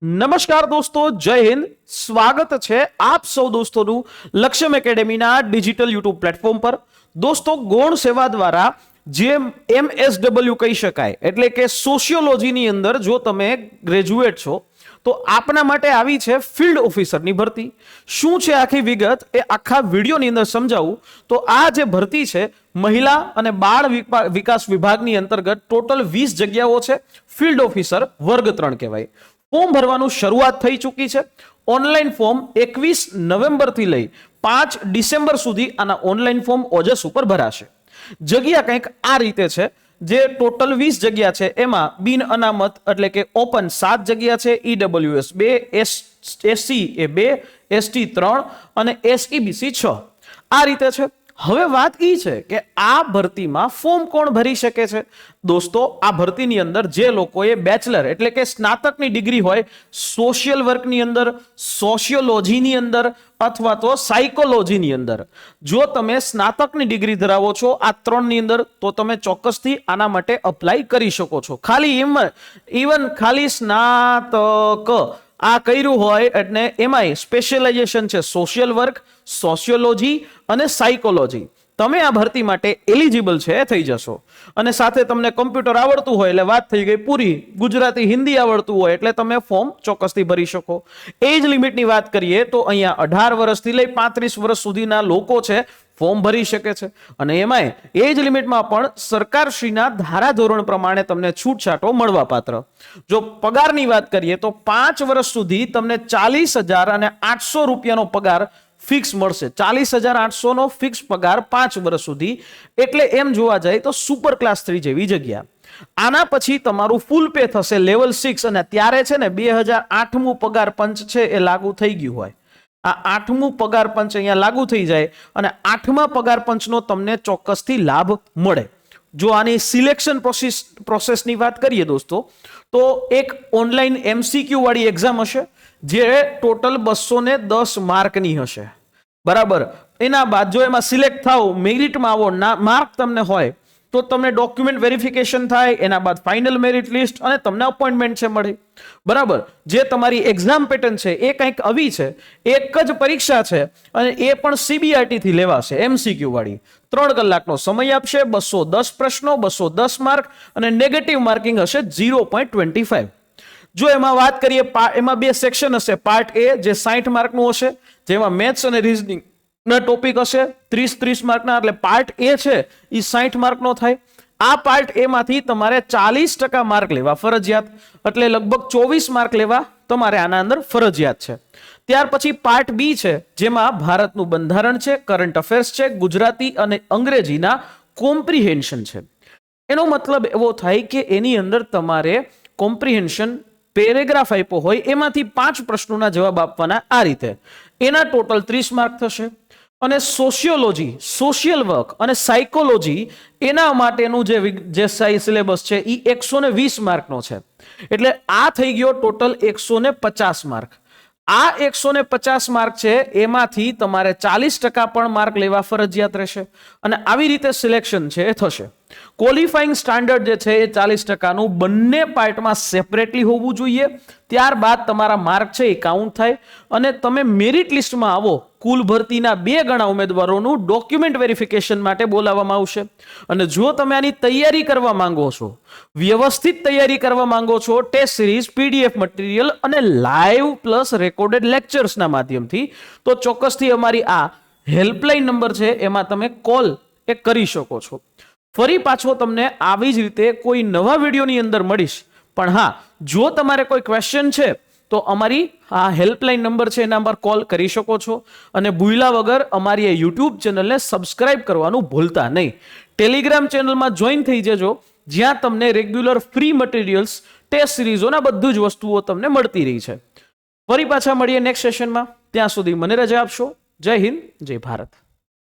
નમસ્કાર દોસ્તો, જય હિન્દ. સ્વાગત છે આપ સૌ દોસ્તોનું લક્ષ્યમ એકેડેમીના ડિજિટલ યુટ્યુબ પ્લેટફોર્મ પર. દોસ્તો, ગૌણ સેવા દ્વારા જે MSW કહી શકાય એટલે કે સોશિયોલોજીની અંદર જો તમે ગ્રેજ્યુએટ છો તો આપના માટે આવી છે ફિલ્ડ ઓફિસરની ભરતી. શું છે આખી વિગત એ આખા વિડીયોની અંદર સમજાવું તો આ જે ભરતી છે મહિલા અને બાળ વિકાસ વિભાગની અંતર્ગત ટોટલ 20 જગ્યાઓ છે. ફિલ્ડ ઓફિસર વર્ગ 3 કહેવાય. ફોર્મ ભરવાનું શરૂઆત થઈ ચૂકી છે. ઓનલાઈન ફોર્મ 21 નવેમ્બરથી લઈ 5 ડિસેમ્બર સુધી આના ઓનલાઈન ફોર્મ ઓજસ ઉપર ભરાશે. જગ્યા કંઈક આ રીતે છે. જે ટોટલ 20 જગ્યા છે એમાં બિન અનામત એટલે કે ઓપન 7 જગ્યા છે, EWS 2, SC એ 2, ST 3 અને SEBC 6. આ રીતે છે. હવે વાત એ છે કે આ ભરતીમાં ફોર્મ કોણ ભરી શકે છે. દોસ્તો, આ ભરતીની અંદર જે લોકોએ બેચલર એટલે કે સ્નાતકની ડિગ્રી હોય સોશિયલ વર્કની અંદર, સોશિયોલોજીની અંદર અથવા તો સાયકોલોજીની અંદર, જો તમે સ્નાતકની ડિગ્રી ધરાવો છો આ ત્રણની અંદર તો તમે ચોક્કસથી આના માટે અપ્લાય કરી શકો છો. ખાલી ખાલી સ્નાતક આ કર્યું હોય એટલે એમાંય સ્પેશિયલાઇઝેશન છે સોશિયલ વર્ક, સોશિયોલોજી અને સાયકોલોજી. તમે આ ભરતી માટે એલિજિબલ છે થઈ જશો. અને સાથે તમને કમ્પ્યુટર આવડતું હોય એટલે વાત થઈ ગઈ પૂરી. ગુજરાતી, હિન્દી આવડતું હોય એટલે તમે ફોર્મ ચોક્કસથી ભરી શકો. એજ લિમિટની વાત કરીએ તો અહીંયા 18 વર્ષથી લઈ 35 વર્ષ સુધીના લોકો છે ફોર્મ ભરી શકે છે. અને એમાંય એજ લિમિટમાં પણ સરકારશ્રીના ધારાધોરણ પ્રમાણે તમને છૂટછાટો મળવા પાત્ર. જો પગારની વાત કરીએ તો 5 વર્ષ સુધી તમને 40,800 રૂપિયાનો પગાર ફિક્સ મળશે. 40,800 નો ફિક્સ પગાર 5 વર્ષ સુધી. એટલે એમ જોવા જાય તો સુપર ક્લાસ 3 જેવી જગ્યા. આના પછી તમારું ફૂલ પે થશે લેવલ 6 અને ત્યારે છે ને 2008મું પગાર પંચ છે એ લાગુ થઈ ગયું હોય. આ 8મું પગાર પંચ અહીંયા લાગુ થઈ જાય અને 8મા પગાર પંચનો તમને ચોક્કસથી લાભ મળે. જો આની સિલેક્શન પ્રોસેસની વાત કરીએ દોસ્તો તો એક ઓનલાઈન MCQ વાળી એક્ઝામ હશે જે ટોટલ 210 માર્કની હશે. બરાબર. એના બાદ જો એમાં સિલેક્ટ થાવ, મેરિટમાં આવો, માર્ક તમને હોય તો તમને ડોક્યુમેન્ટ વેરિફિકેશન થાય. એના બાદ ફાઇનલ મેરિટ લિસ્ટ અને તમને અપોઇન્ટમેન્ટ છે મળે. બરાબર. જે તમારી એક્ઝામ પેટર્ન છે એ કંઈક આવી છે. એક જ પરીક્ષા છે અને એ પણ CBRT થી લેવાશે MCQ વાળી. 3 કલાકનો સમય આપશે, 210 પ્રશ્નો, 210 માર્ક અને નેગેટિવ માર્કિંગ હશે 0.25. જો એમાં વાત કરીએ એમાં 2 સેક્શન હશે. પાર્ટ A જે 60 માર્કનું હશે જેમાં મેથ્સ અને રીઝનિંગ ના ટોપિક હશે 30 માર્કના. એટલે પાર્ટ A છે એ 60 માર્કનો થાય. આ પાર્ટ A માંથી તમારે 40% માર્ક લેવા ફરજિયાત, એટલે લગભગ 24 માર્ક લેવા તમારે આના અંદર ફરજિયાત છે. ત્યાર પછી પાર્ટ B છે જેમાં ભારતનું બંધારણ છે, કરંટ અફેર્સ છે, ગુજરાતી અને અંગ્રેજીના કોમ્પ્રિહેન્શન છે. એનો મતલબ એવો થાય કે એની અંદર તમારે કોમ્પ્રિહેન્શન પેરેગ્રાફ આપ્યો હોય એમાંથી 5 પ્રશ્નોના જવાબ આપવાના. આ રીતે એના ટોટલ 30 માર્ક થશે. અને સોશિયોલોજી, સોશિયલ વર્ક અને સાયકોલોજી એના માટેનું જે સિલેબસ છે એ 120 માર્કનો છે. એટલે આ થઈ ગયો ટોટલ 150 માર્ક. આ 150 માર્ક છે એમાંથી તમારે 40% પણ માર્ક લેવા ફરજિયાત રહેશે. અને આવી રીતે સિલેક્શન છે એ થશે. ક્વોલિફાઈંગ સ્ટાન્ડર્ડ જે છે એ 40%નું બંને પાર્ટમાં સેપરેટલી હોવું જોઈએ. ત્યારબાદ તમારા માર્ક છે એ કાઉન્ટ થાય અને તમે મેરિટ લિસ્ટમાં આવો. કુલ ભરતીના 2 ગણા ઉમેદવારોનું ડોક્યુમેન્ટ વેરિફિકેશન માટે બોલાવવામાં આવશે. અને જો તમે આની તૈયારી કરવા માંગો છો, વ્યવસ્થિત તૈયારી કરવા માંગો છો, ટેસ્ટ સિરીઝ, PDF મટીરિયલ અને લાઈવ પ્લસ રેકોર્ડેડ લેક્ચર્સના માધ્યમથી, તો ચોક્કસથી અમારી આ હેલ્પલાઇન નંબર છે એમાં તમે કોલ કરી શકો છો. ફરી પાછો તમને આવી જ રીતે કોઈ નવા વિડીયોની અંદર મળીશ. પણ હા, જો તમારે કોઈ ક્વેશ્ચન છે તો અમારી આ હેલ્પલાઇન નંબર છે એના પર કોલ કરી શકો છો. અને ભૂલ્યા વગર અમારી આ યુટ્યુબ ચેનલને સબસ્ક્રાઇબ કરવાનું ભૂલતા નહીં. ટેલિગ્રામ ચેનલમાં જોઈન થઈ જજો જ્યાં તમને રેગ્યુલર ફ્રી મટીરિયલ્સ, ટેસ્ટ સિરીઝોના બધું જ વસ્તુઓ તમને મળતી રહી છે. ફરી પાછા મળીએ નેક્સ્ટ સેશનમાં. ત્યાં સુધી મને રજા આપશો. જય હિન્દ, જય ભારત.